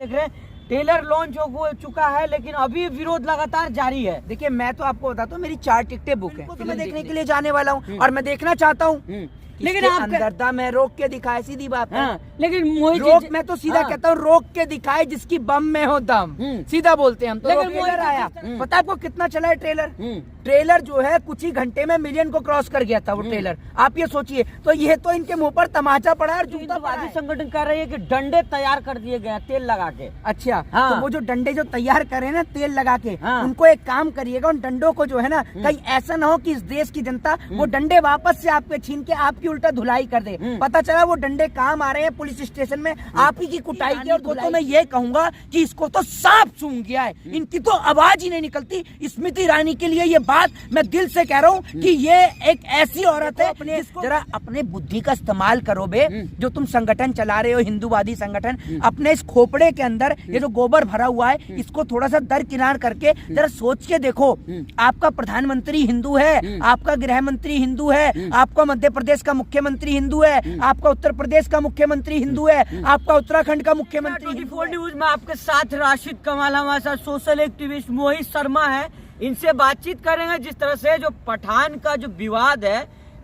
देख रहे हैं ट्रेलर लॉन्च हो चुका है, लेकिन अभी विरोध लगातार जारी है। देखिए मैं तो आपको बताता हूँ, मेरी 4 टिकटें बुक हैं, तो मैं देखने के लिए जाने वाला हूँ और मैं देखना चाहता हूँ। लेकिन आप अंदरदा मैं रोक के दिखाए, सीधी बात है। लेकिन रोक मैं तो सीधा कहता हूँ, रोक के दिखाए जिसकी बम में हो दम, सीधा बोलते हैं हम। तो ट्रेलर आया, पता आपको कितना चला है ट्रेलर? ट्रेलर जो है कुछ ही घंटे में मिलियन को क्रॉस कर गया था वो ट्रेलर। आप ये सोचिए, तो ये तो इनके मुंह पर तमाचा पड़ा है। हिंदुवादी संगठन कह रहे हैं कि डंडे तैयार कर दिए गए तेल लगा के। अच्छा, तो वो जो डंडे जो तैयार करे ना तेल लगा के, उनको एक काम करिएगा, उन डंडों को जो है ना कहीं ऐसा ना हो कि इस देश की जनता वो डंडे वापस से आपके छीन के आपकी उल्टा धुलाई कर दे। पता चला वो डंडे काम आ रहे हैं पुलिस स्टेशन में आप ही की कुटाई के। और तो मैं ये कहूंगा कि इसको तो सांप सूंघ गया है, इनकी तो आवाज ही नहीं निकलती। स्मृति ईरानी के लिए ये बात मैं दिल से कह रहा हूँ कि ये एक ऐसी औरत है। जरा अपने बुद्धि का इस्तेमाल करो बे, जो तुम संगठन चला रहे हो हिंदूवादी संगठन। अपने इस खोपड़े के अंदर ये जो गोबर भरा हुआ है, इसको थोड़ा सा दरकिनार करके जरा सोच के देखो। आपका प्रधानमंत्री हिंदू है, आपका गृह मंत्री हिंदू है, आपका मध्य प्रदेश का मुख्यमंत्री हिंदू है, आपका उत्तर प्रदेश का मुख्यमंत्री हिंदू है, आपका उत्तराखंड का मुख्यमंत्री। 24 न्यूज में आपके साथ राशिद कमाल, हमारे साथ सोशल एक्टिविस्ट मोहित शर्मा है। इनसे बातचीत करेंगे। जिस तरह से जो पठान का जो विवाद है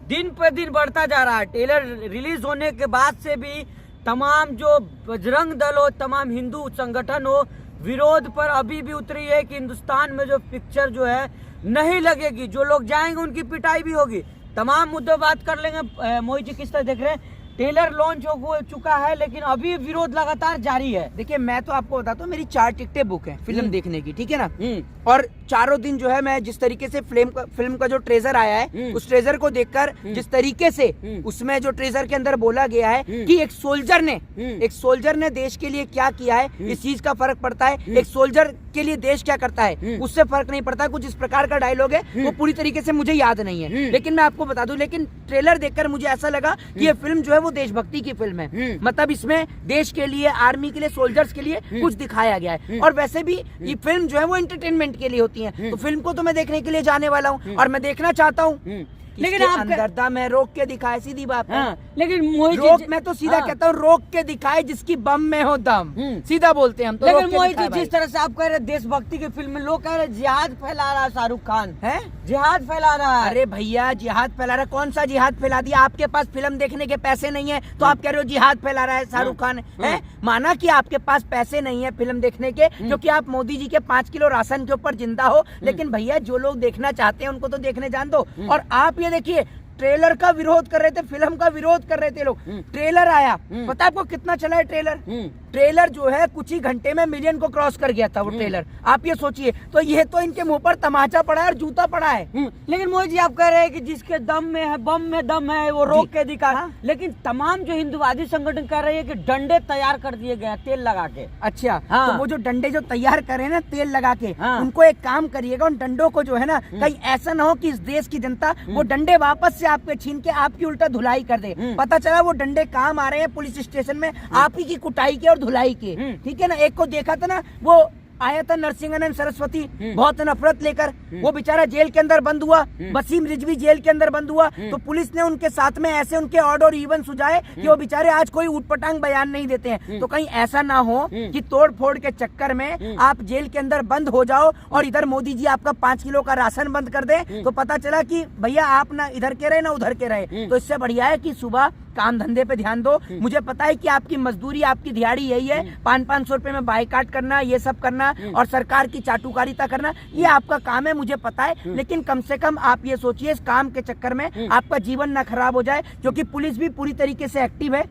दिन पर दिन बढ़ता जा रहा है, ट्रेलर रिलीज होने के बाद से भी तमाम जो बजरंग दल हो, तमाम हिंदू संगठन हो, विरोध पर अभी भी उतरी है कि हिंदुस्तान में जो पिक्चर जो है नहीं लगेगी, जो लोग जाएंगे उनकी पिटाई भी होगी। तमाम मुद्दे बात कर लेंगे। मोहित जी, किस तरह देख रहे हैं? ट्रेलर लॉन्च हो चुका है, लेकिन अभी विरोध लगातार जारी है। देखिए मैं तो आपको बताता हूँ, मेरी 4 टिकटें बुक हैं फिल्म देखने की, ठीक है ना। और चारों दिन जो है मैं जिस तरीके से फिल्म का जो ट्रेजर आया है, उस ट्रेजर को देखकर जिस तरीके से उसमें जो ट्रेजर के अंदर बोला गया है कि एक सोल्जर ने देश के लिए क्या किया है, इस चीज का फर्क पड़ता है। एक सोल्जर के लिए देश क्या करता है उससे फर्क नहीं पड़ता। कुछ इस प्रकार का डायलॉग है, वो पूरी तरीके से मुझे याद नहीं है, लेकिन मैं आपको बता दूं। लेकिन ट्रेलर देखकर मुझे ऐसा लगा कि ये फिल्म जो है वो देशभक्ति की फिल्म है। मतलब इसमें देश के लिए, आर्मी के लिए, सोल्जर्स के लिए कुछ दिखाया गया है। और वैसे भी ये फिल्म जो है वो एंटरटेनमेंट के लिए होती है, तो फिल्म को तो मैं देखने के लिए जाने वाला हूँ और मैं देखना चाहता हूँ। लेकिन आप अंदरदा मैं रोक के दिखाए, सीधी बात है। लेकिन मोहित रोक मैं तो सीधा कहता हूँ, रोक के दिखाए जिसकी बम में हो दम, सीधा बोलते हैं हम। तो लेकिन मोहित जी, जिस तरह से आप कह रहे देशभक्ति की फिल्म में, लोग कह रहे जिहाद फैला रहा है शाहरुख खान है, जिहाद फैला रहा है। अरे भैया, जिहाद फैला रहा है? कौन सा जिहाद फैला दिया? आपके पास फिल्म देखने के पैसे नहीं है तो आप कह रहे हो जिहाद फैला रहा है शाहरुख खान है। माना कि आपके पास पैसे नहीं है फिल्म देखने के, क्योंकि आप मोदी जी के 5 किलो राशन के ऊपर जिंदा हो। लेकिन भैया, जो लोग देखना चाहते हैं उनको तो देखने जान दो। और आप ये देखिए, ट्रेलर का विरोध कर रहे थे, फिल्म का विरोध कर रहे थे लोग। ट्रेलर आया, पता आपको कितना चला है ट्रेलर? ट्रेलर जो है कुछ ही घंटे में मिलियन को क्रॉस कर गया था वो ट्रेलर। आप ये सोचिए, तो ये तो इनके मुंह पर तमाचा पड़ा है और जूता पड़ा है। लेकिन मोदी जी, आप कह रहे हैं कि जिसके दम में है, बम में दम है, वो रोक के दिखा। लेकिन तमाम जो हिंदुवादी संगठन कह रहे हैं कि डंडे तैयार कर दिए गए तेल लगा के। अच्छा, तो वो जो डंडे जो तैयार करे ना तेल लगा के, उनको एक काम करिएगा, उन डंडों को जो है ना कहीं ऐसा ना हो कि इस देश की जनता वो डंडे वापस से आपके छीन के आपकी उल्टा धुलाई कर दे। पता चला वो डंडे काम आ रहे हैं पुलिस स्टेशन में आप ही की कुटाई के और धुलाई के, ठीक है ना। एक को देखा था ना, वो आया था नरसिंहानंद सरस्वती बहुत नफरत लेकर, वो बेचारा जेल के अंदर बंद हुआ, वसीम रिजवी जेल के अंदर बंद हुआ, तो पुलिस ने उनके साथ में ऐसे उनके ऑड और इवन सुझाए कि वो बेचारे आज कोई उटपटांग बयान नहीं देते हैं। तो कहीं ऐसा ना हो कि तोड़ फोड़ के चक्कर में आप जेल के अंदर बंद हो जाओ और इधर मोदी जी आपका 5 किलो का राशन बंद कर दे, तो पता चला कि भैया आप ना इधर के रहे ना उधर के रहे। तो इससे बढ़िया है कि सुबह काम धंधे पे ध्यान दो। मुझे पता है कि आपकी मजदूरी, आपकी दिहाड़ी यही है, 500-500 रुपए में बाइकाट करना, ये सब करना और सरकार की चाटुकारिता करना, ये आपका काम है, मुझे पता है। लेकिन कम से कम आप ये सोचिए, इस काम के चक्कर में आपका जीवन ना खराब हो जाए, क्योंकि पुलिस भी पूरी तरीके से एक्टिव है।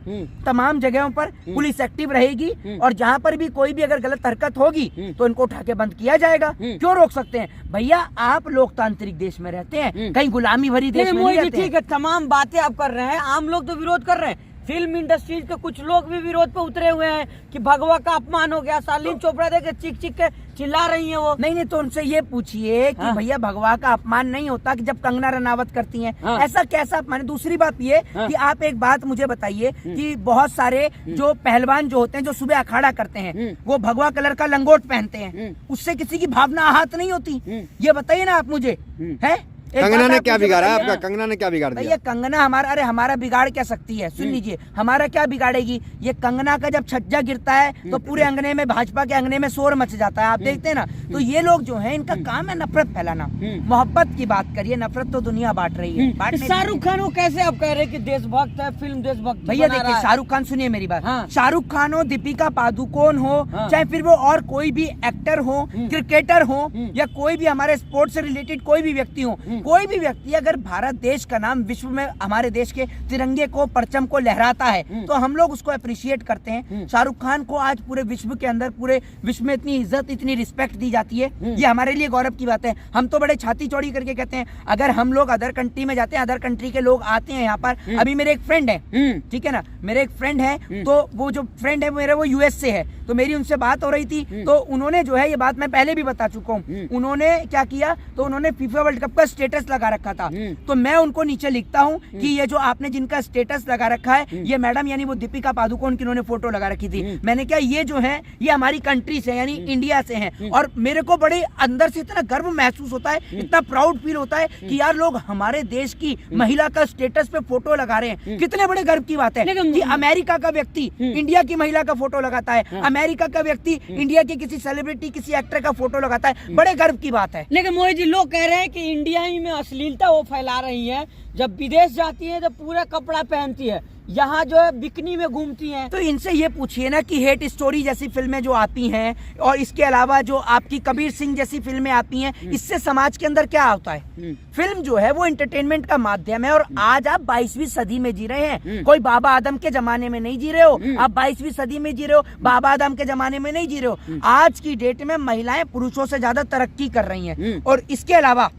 तमाम जगहों पर पुलिस एक्टिव रहेगी और जहाँ पर भी कोई भी अगर गलत हरकत होगी तो इनको उठा के बंद किया जाएगा। क्यों रोक सकते हैं भैया? आप लोकतांत्रिक देश में रहते हैं, कहीं गुलामी भरी देश में नहीं रहते। ठीक है, तमाम बातें आप कर रहे हैं, आम लोग तो विरोध कर रहे हैं। फिल्म इंडस्ट्रीज के कुछ लोग भी विरोध पे उतरे हुए हैं कि भगवा का अपमान हो गया। शालीन चोपड़ा देखे चीख चीख के चिल्ला रही हैं वो। नहीं, तो उनसे ये पूछिए कि भैया भगवा का अपमान नहीं होता कि जब कंगना रनावत करती हैं, ऐसा कैसा अपमान? दूसरी बात ये कि आप एक बात मुझे बताइए कि बहुत सारे जो पहलवान जो होते हैं, जो सुबह अखाड़ा करते हैं, वो भगवा कलर का लंगोट पहनते हैं, उससे किसी की भावना आहत नहीं होती? ये बताइए ना आप मुझे, है कंगना ने क्या बिगाड़ा है आपका? कंगना ने क्या बिगाड़ दिया? भैया कंगना हमारा बिगाड़ क्या सकती है? सुन लीजिए, हमारा क्या बिगाड़ेगी? ये कंगना का जब छज्जा गिरता है तो पूरे अंगने में, भाजपा के अंगने में शोर मच जाता है। आप देखते हैं ना। तो ये लोग जो हैं, इनका काम है नफरत फैलाना। मोहब्बत की बात करिए, नफरत तो दुनिया बांट रही है। शाहरुख खान को कैसे आप कह रहे हैं कि देशभक्त है, फिल्म देशभक्त भैया देखिए, शाहरुख खान, सुनिए मेरी बात। शाहरुख खान हो, दीपिका पादुकोण हो, चाहे फिर वो और कोई भी एक्टर हो, क्रिकेटर हो, या कोई भी हमारे स्पोर्ट्स से रिलेटेड कोई भी व्यक्ति हो, कोई भी व्यक्ति अगर भारत देश का नाम विश्व में हमारे देश के तिरंगे को, परचम को लहराता है तो हम लोग उसको अप्रिशिएट करते हैं। शाहरुख खान को आज पूरे विश्व के अंदर, पूरे विश्व में इतनी इज्जत, इतनी रिस्पेक्ट दी जाती है, ये हमारे लिए गौरव की बात है। हम तो बड़े छाती चौड़ी करके कहते हैं, अगर हम लोग अदर कंट्री में जाते हैं, अदर कंट्री के लोग आते हैं यहाँ पर। अभी मेरे एक फ्रेंड है, ठीक है ना, मेरे एक फ्रेंड है, तो वो जो फ्रेंड है मेरा, वो यूएस से है, तो मेरी उनसे बात हो रही थी, तो उन्होंने जो है, ये बात मैं पहले भी बता चुका हूँ, उन्होंने क्या किया, तो उन्होंने फीफा वर्ल्ड कप का स्टेटस लगा रखा था। तो मैं उनको नीचे लिखता हूँ कि ये जो आपने जिनका स्टेटस लगा रखा है, ये मैडम, यानी वो दीपिका पादुकोण की उन्होंने फोटो लगा रखी थी। मैंने क्या, ये जो है ये हमारी कंट्री से, यानी इंडिया से हैं, और मेरे को बड़े अंदर से इतना गर्व महसूस होता है, इतना प्राउड फील होता है कि यार लोग हमारे देश की महिला का स्टेटस पे फोटो लगा रहे हैं। कितने बड़े गर्व की बात है कि अमेरिका का व्यक्ति इंडिया की महिला का फोटो लगाता है, अमेरिका का व्यक्ति इंडिया के किसी सेलिब्रिटी, किसी एक्टर का फोटो लगाता है। बड़े गर्व की बात है। लेकिन मोहित जी, लोग कह रहे हैं कि इंडिया ही में अश्लीलता वो फैला रही है, जब विदेश जाती है तो पूरा कपड़ा पहनती है, यहाँ जो है बिकनी में घूमती हैं। तो इनसे ये पूछिए ना कि हेट स्टोरी जैसी फिल्में जो आती हैं, और इसके अलावा जो आपकी कबीर सिंह जैसी फिल्में आती हैं, इससे समाज के अंदर क्या होता है? फिल्म जो है वो एंटरटेनमेंट का माध्यम है, और आज आप 22वीं सदी में जी रहे हैं। कोई बाबा आदम के जमाने में नहीं जी रहे हो, आप 22वीं सदी में जी रहे हो, बाबा आदम के जमाने में नहीं जी रहे हो। आज की डेट में महिलाएं पुरुषों से ज्यादा तरक्की कर रही हैं। और इसके अलावा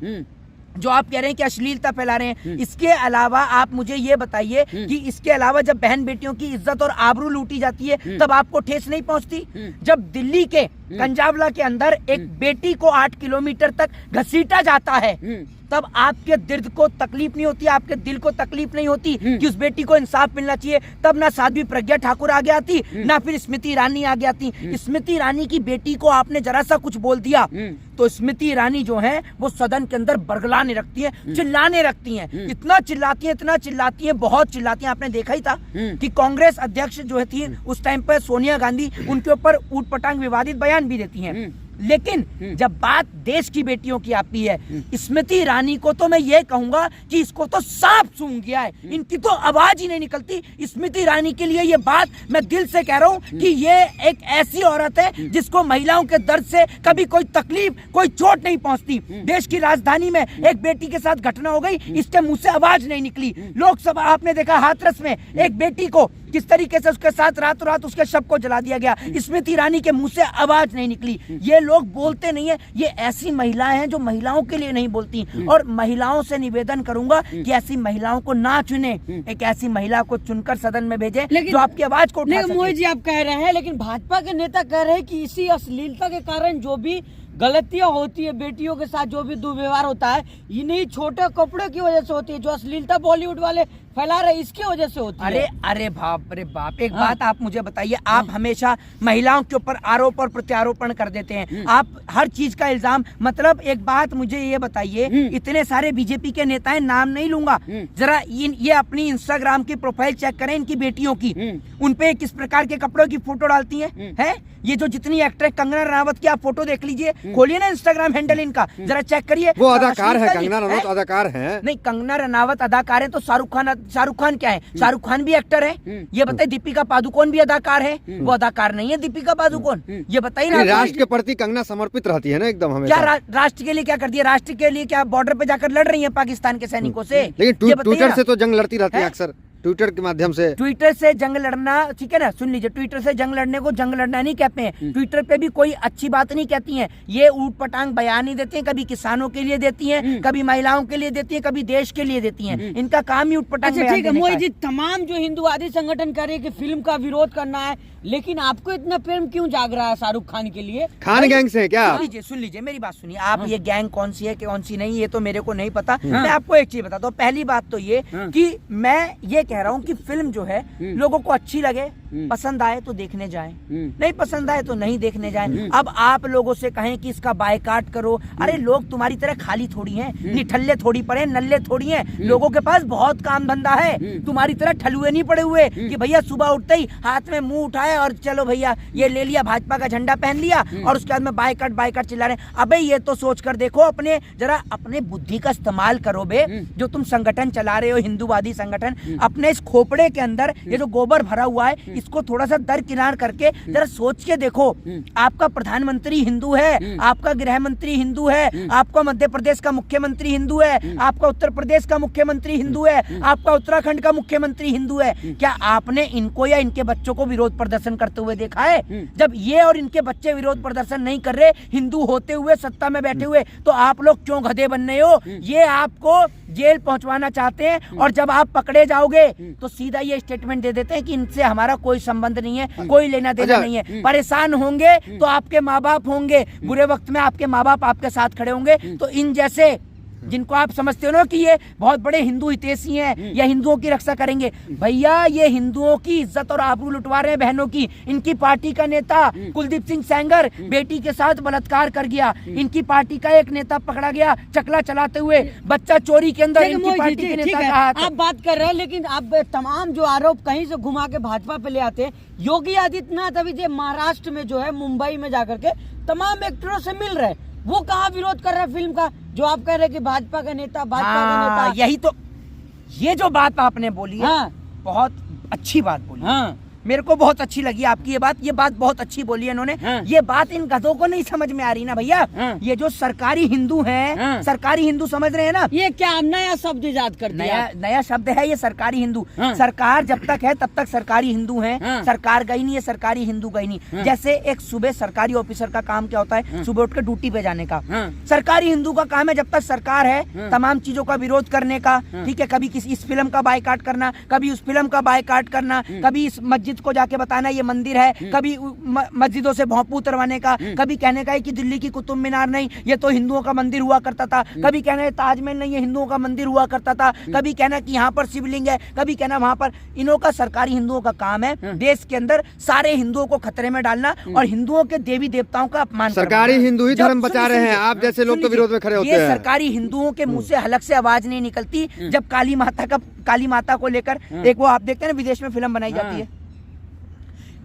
जो आप कह रहे हैं कि अश्लीलता फैला रहे हैं, इसके अलावा आप मुझे ये बताइए कि इसके अलावा जब बहन बेटियों की इज्जत और आबरू लूटी जाती है, तब आपको ठेस नहीं पहुंचती? जब दिल्ली के कंजावला के अंदर एक बेटी को 8 किलोमीटर तक घसीटा जाता है, तब आपके दिल को तकलीफ नहीं होती, आपके दिल को तकलीफ नहीं होती कि उस बेटी को इंसाफ मिलना चाहिए? तब ना साध्वी प्रज्ञा ठाकुर आगे आती, ना फिर स्मृति ईरानी आगे आती। स्मृति ईरानी की बेटी को आपने जरा सा कुछ बोल दिया तो स्मृति ईरानी जो है वो सदन के अंदर बरगलाने रखती है, चिल्लाने रखती है, इतना चिल्लाती है, इतना चिल्लाती है, बहुत चिल्लाती है। आपने देखा ही था कि कांग्रेस अध्यक्ष जो थी उस टाइम पर सोनिया गांधी, उनके ऊपर ऊट पटांग विवादित बयान भी देती हैं। लेकिन जब बात देश की बेटियों की आती है, स्मृति ईरानी को तो मैं ये कहूंगा कि इसको तो सांप सूंघ गया है, इनकी तो आवाज ही नहीं निकलती। स्मृति ईरानी के लिए ये बात मैं दिल से कह रहा हूँ कि ये एक ऐसी औरत है जिसको महिलाओं के दर्द से कभी कोई तकलीफ, कोई चोट नहीं पहुंचती। देश की राजधानी में एक बेटी के साथ घटना हो गई, इसके मुंह से आवाज नहीं निकली। लोकसभा आपने देखा, हाथरस में एक बेटी को किस तरीके से उसके साथ रातों रात उसके शव को जला दिया गया, स्मृति ईरानी के मुंह से आवाज नहीं निकली। ये लोग बोलते नहीं है, ये ऐसी महिलाएं हैं जो महिलाओं के लिए नहीं बोलती। और महिलाओं से निवेदन करूंगा कि ऐसी महिलाओं को ना चुने, एक ऐसी महिला को चुनकर सदन में भेजे जो आपकी आवाज को उठा सके। मोहित जी, आप कह रहे हैं, लेकिन भाजपा के नेता कह रहे हैं कि इसी अश्लीलता के कारण जो भी गलतियां होती है, बेटियों के साथ जो भी दुर्व्यवहार होता है, इन्हीं छोटे कपड़ों की वजह से होती है, जो अश्लीलता बॉलीवुड वाले फैला रहे इसकी वजह से होती है। अरे बाप, एक बात आप मुझे बताइए, आप हमेशा महिलाओं के ऊपर आरोप और प्रत्यारोपण कर देते हैं, आप हर चीज का इल्जाम, मतलब एक बात मुझे ये बताइए, इतने सारे बीजेपी के नेता हैं, नाम नहीं लूंगा, जरा ये अपनी इंस्टाग्राम की प्रोफाइल चेक करें इनकी बेटियों की, उनपे किस प्रकार के कपड़ों की फोटो डालती हैं? ये जो जितनी एक्ट्रेस कंगना रनावत की आप फोटो देख लीजिए, खोलिए ना इंस्टाग्राम हैंडल इनका, जरा चेक करिए। वो अदाकार है, कंगना रनावत अदाकार है। नहीं, कंगना रनावत अदाकार है तो शाहरुख खान क्या है? शाहरुख खान भी एक्टर है। ये बताइए, दीपिका पादुकोण भी अदाकार है? वो अदाकार नहीं है दीपिका पादुकोण, ये बताइए ना। राष्ट्र के प्रति कंगना समर्पित रहती है ना एकदम हमेशा। क्या राष्ट्र के लिए क्या कर दिया? राष्ट्र के लिए क्या बॉर्डर पे जाकर लड़ रही है पाकिस्तान के सैनिकों से? लेकिन ट्विटर से तो जंग लड़ती रहती है अक्सर, ट्विटर के माध्यम से। ट्विटर से जंग लड़ना, ठीक है ना, सुन लीजिए, ट्विटर से जंग लड़ने को जंग लड़ना नहीं कहते हैं। ट्विटर पे भी कोई अच्छी बात नहीं कहती हैं, ये ऊट पटांग बयान ही देते हैं, कभी किसानों के लिए देती हैं, कभी महिलाओं के लिए देती हैं, कभी देश के लिए देती हैं। इनका काम ही ऊट पटांग बयान देने का है। मोहित जी, तमाम जो हिंदुवादी संगठन कह रहे हैं कि फिल्म का विरोध करना है, लेकिन आपको इतना प्रेम क्यों जाग रहा है शाहरुख खान के लिए? खान गैंग से क्या? सुन लीजिए मेरी बात सुनिए आप, ये गैंग कौन सी है कौन सी नहीं, ये तो मेरे को नहीं पता। मैं आपको एक चीज बताता हूँ। पहली बात तो ये कि मैं ये कह रहा हूँ कि फिल्म जो है लोगों को अच्छी लगे, पसंद आए तो देखने जाएं, नहीं पसंद आए तो नहीं देखने जाएं। अब आप लोगों से कहें कि इसका बायकाट करो, अरे लोग तुम्हारी तरह खाली थोड़ी हैं, निठल्ले थोड़ी पड़े, नल्ले थोड़ी हैं, लोगों के पास बहुत काम धंधा है, तुम्हारी तरह ठलुए नहीं पड़े हुए कि भैया सुबह उठते ही हाथ में मुंह उठाए और चलो भैया ये ले लिया, भाजपा का झंडा पहन लिया और उसके बाद में बायकाट चिल्ला रहे हैं। अबे ये तो सोच कर देखो, अपने जरा अपने बुद्धि का इस्तेमाल करो बे, जो तुम संगठन चला रहे हो हिंदूवादी संगठन, अपने इस खोपड़े के अंदर ये जो गोबर भरा हुआ है इसको थोड़ा सा दरकिनार करके जरा सोच के देखो। आपका प्रधानमंत्री हिंदू है, आपका गृह मंत्री हिंदू है, आपका मध्य प्रदेश का मुख्यमंत्री हिंदू है, आपका उत्तर प्रदेश का मुख्यमंत्री हिंदू है, आपका उत्तराखंड का मुख्यमंत्री हिंदू है। क्या आपने इनको या इनके बच्चों को विरोध प्रदर्शन करते हुए देखा है? जब ये और इनके बच्चे विरोध प्रदर्शन नहीं कर रहे, हिंदू होते हुए सत्ता में बैठे हुए, तो आप लोग क्यों गधे बन रहे हो? ये आपको जेल पहुंचवाना चाहते हैं और जब आप पकड़े जाओगे तो सीधा ये स्टेटमेंट दे देते हैं कि इनसे हमारा कोई संबंध नहीं है, कोई लेना देना नहीं है। परेशान होंगे तो आपके माँ बाप होंगे, बुरे वक्त में आपके माँ बाप आपके साथ खड़े होंगे। तो इन जैसे जिनको आप समझते हो ना कि ये बहुत बड़े हिंदू हितैषी हैं या हिंदुओं की रक्षा करेंगे, भैया ये हिंदुओं की इज्जत और आबरू लुटवा रहे हैं बहनों की। इनकी पार्टी का नेता कुलदीप सिंह सेंगर बेटी के साथ बलात्कार कर गया, इनकी पार्टी का एक नेता पकड़ा गया चकला चलाते हुए, बच्चा चोरी के अंदर इनकी पार्टी के नेता का हाथ। आप बात कर रहे हैं, लेकिन आप तमाम जो आरोप कहीं से घुमा के भाजपा पे ले आते हैं। योगी आदित्यनाथ अभी महाराष्ट्र में जो है, मुंबई में जाकर के तमाम एक्टरों से मिल रहे हैं, वो कहाँ विरोध कर रहा है फिल्म का? जो आप कह रहे हैं कि भाजपा का नेता, भाजपा का नेता, यही तो, ये जो बात आपने बोली है बहुत अच्छी बात बोली, मेरे को बहुत अच्छी लगी आपकी ये बात बहुत अच्छी बोली है इन्होंने। ये बात इन गधों को नहीं समझ में आ रही ना भैया। ये जो सरकारी हिंदू हैं, सरकारी हिंदू समझ रहे हैं ना, ये क्या नया शब्द इजाद कर दिया? नया शब्द है ये सरकारी हिंदू। सरकार जब तक है तब तक सरकारी हिंदू है, सरकार गई नहीं है, सरकारी हिंदू गई नहीं। जैसे एक सुबह सरकारी ऑफिसर का काम क्या होता है? सुबह उठ कर ड्यूटी पे जाने का। सरकारी हिंदू का काम है जब तक सरकार है तमाम चीजों का विरोध करने का, ठीक है, कभी किसी इस फिल्म का बायकाट करना, कभी उस फिल्म का बायकाट करना, कभी इस मस्जिद को जाके बताना ये मंदिर है, कभी मस्जिदों से भौंपू उतरवाने का, कभी कहने का है कि दिल्ली की कुतुब मीनार नहीं ये तो हिंदुओं का मंदिर हुआ करता था, कभी कहना है ताजमहल नहीं ये हिंदुओं का मंदिर हुआ करता था, कभी कहना कि यहाँ पर शिवलिंग है, कभी कहना वहां पर। इन्हों का सरकारी हिंदुओं का काम है देश के अंदर सारे हिंदुओं को खतरे में डालना और हिंदुओं के देवी देवताओं का अपमान। सरकारी हिंदू ही धर्म बचा रहे हैं, आप जैसे लोग तो विरोध में खड़े होते हैं। ये सरकारी हिंदुओं के मुंह से हलक से आवाज नहीं निकलती जब काली माता को लेकर एक वो आप देखते हैं ना विदेश में फिल्म बनाई जाती है,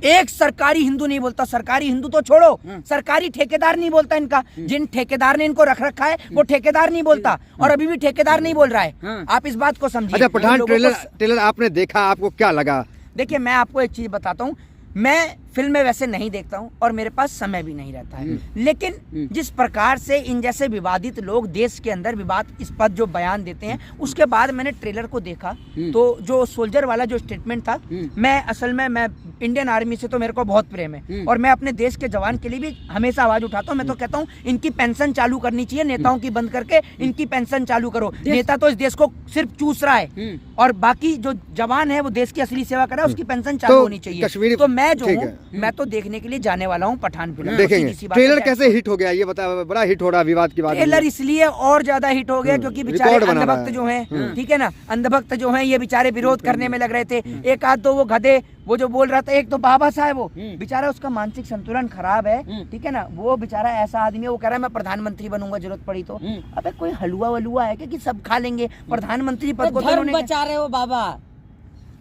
एक सरकारी हिंदू नहीं बोलता। सरकारी हिंदू तो छोड़ो, सरकारी ठेकेदार नहीं बोलता इनका, जिन ठेकेदार ने इनको रख रखा है वो ठेकेदार नहीं बोलता और अभी भी ठेकेदार नहीं बोल रहा है। आप इस बात को समझिए। अच्छा, पठान ट्रेलर आपने देखा, आपको क्या लगा? देखिए मैं आपको एक चीज बताता हूँ, मैं फिल्में वैसे नहीं देखता हूँ और मेरे पास समय भी नहीं रहता है, लेकिन जिस प्रकार से इन जैसे विवादित लोग देश के अंदर विवादास्पद जो बयान देते हैं, उसके बाद मैंने ट्रेलर को देखा तो जो सोल्जर वाला जो स्टेटमेंट था, मैं असल में मैं इंडियन आर्मी से तो मेरे को बहुत प्रेम है और मैं अपने देश के जवान के लिए भी हमेशा आवाज उठाता हूँ। मैं तो कहता हूँ इनकी पेंशन चालू करनी चाहिए, नेताओं की बंद करके इनकी पेंशन चालू करो। नेता तो इस देश को सिर्फ चूस रहा है और बाकी जो जवान है वो देश की असली सेवा कर रहा है, उसकी पेंशन चालू होनी चाहिए। तो मैं जो हूँ मैं तो देखने के लिए जाने वाला हूँ पठान फिल्म। देखेंगे ट्रेलर कैसे हिट हो गया, ये बता, बड़ा हिट हो रहा विवाद की बात। ट्रेलर इसलिए और ज्यादा हिट हो गया क्योंकि बेचारे अंधभक्त जो हैं, ठीक है ना, अंधभक्त जो हैं ये बेचारे विरोध करने में लग रहे थे। एक आध दो वो गधे वो जो बोल रहा था, एक तो बाबा साहब वो बेचारा उसका मानसिक संतुलन खराब है, ठीक है ना, वो बेचारा ऐसा आदमी है, वो कह रहा है मैं प्रधानमंत्री बनूंगा जरूरत पड़ी तो। अबे कोई हलुआ वलुआ है कि सब खा लेंगे प्रधानमंत्री पद को? धर्म बचा रहे हो बाबा।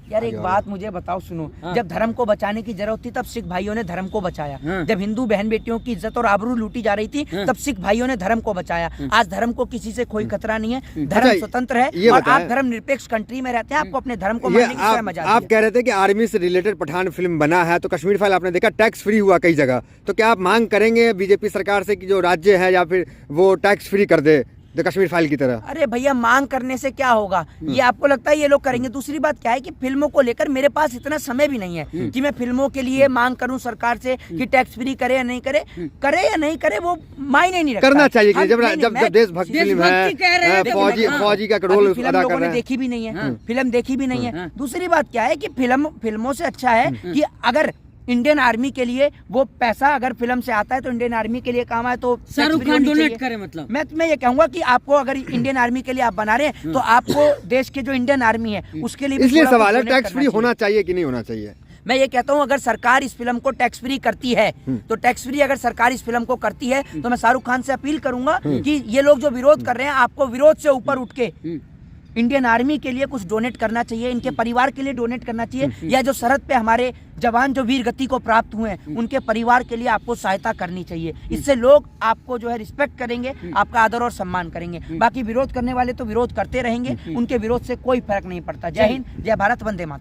यार एक बात मुझे बताओ, सुनो, जब धर्म को बचाने की जरूरत थी तब सिख भाइयों ने धर्म को बचाया। जब हिंदू बहन बेटियों की इज्जत और आबरू लूटी जा रही थी तब सिख भाइयों ने धर्म को बचाया। आज धर्म को किसी से कोई खतरा नहीं है, धर्म स्वतंत्र है और आप धर्म निरपेक्ष कंट्री में रहते हैं, आपको अपने धर्म को मानने की मजा। आप कह रहे थे कि आर्मी से रिलेटेड पठान फिल्म बना है, तो कश्मीर फाइल आपने देखा टैक्स फ्री हुआ कई जगह, तो क्या आप मांग करेंगे बीजेपी सरकार से कि जो राज्य है या फिर वो टैक्स फ्री कर दे द कश्मीर फाइल की तरह? अरे भैया मांग करने से क्या होगा, ये आपको लगता है ये लोग करेंगे? दूसरी बात क्या है कि फिल्मों को लेकर मेरे पास इतना समय भी नहीं है कि मैं फिल्मों के लिए मांग करूं सरकार से कि टैक्स फ्री करे या नहीं करे, करे या नहीं करे वो मायने नहीं रखता। करना चाहिए कि जब देशभक्ति फिल्म है, फौजी का रोल अदा कर रहे हैं। देखी भी नहीं है, फिल्म देखी भी नहीं है। दूसरी बात क्या है कि फिल्मों से अच्छा है कि अगर इंडियन आर्मी के लिए वो पैसा अगर फिल्म से आता है तो इंडियन आर्मी के लिए काम आए तो शाहरुख खान डोनेट करे। मतलब मैं ये कहूंगा कि आपको अगर इंडियन आर्मी के लिए आप बना रहे हैं तो आपको देश के जो इंडियन आर्मी है उसके लिए इसलिए सवाल है टैक्स फ्री होना चाहिए कि नहीं होना चाहिए। मैं ये कहता हूँ अगर सरकार इस फिल्म को टैक्स फ्री करती है तो टैक्स फ्री अगर सरकार इस फिल्म को करती है तो मैं शाहरुख खान से अपील करूंगा कि ये लोग जो विरोध कर रहे हैं आपको विरोध से ऊपर उठ के इंडियन आर्मी के लिए कुछ डोनेट करना चाहिए, इनके परिवार के लिए डोनेट करना चाहिए, या जो सरहद पे हमारे जवान जो वीर गति को प्राप्त हुए हैं उनके परिवार के लिए आपको सहायता करनी चाहिए। इससे लोग आपको जो है रिस्पेक्ट करेंगे, आपका आदर और सम्मान करेंगे। बाकी विरोध करने वाले तो विरोध करते रहेंगे, उनके विरोध से कोई फर्क नहीं पड़ता। जय हिंद, जय भारत, वंदे मातरम।